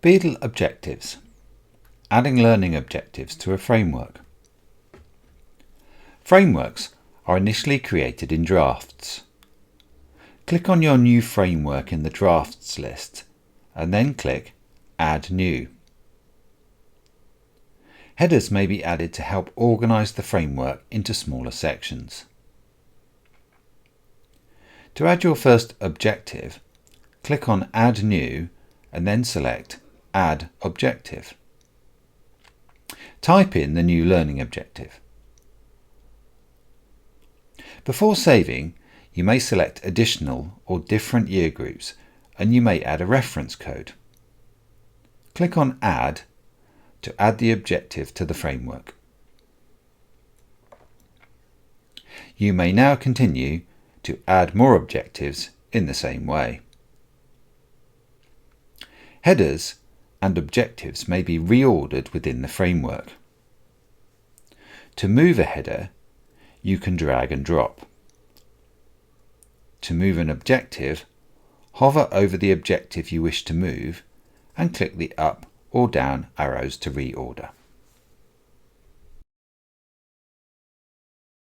Beedle objectives. Adding learning objectives to a framework. Frameworks are initially created in drafts. Click on your new framework in the drafts list and then click Add New. Headers may be added to help organize the framework into smaller sections. To add your first objective, click on Add New and then select Add Objective. Type in the new learning objective. Before saving, you may select additional or different year groups and you may add a reference code. Click on Add to add the objective to the framework. You may now continue to add more objectives in the same way. Headers and objectives may be reordered within the framework. To move a header, you can drag and drop. To move an objective, hover over the objective you wish to move and click the up or down arrows to reorder.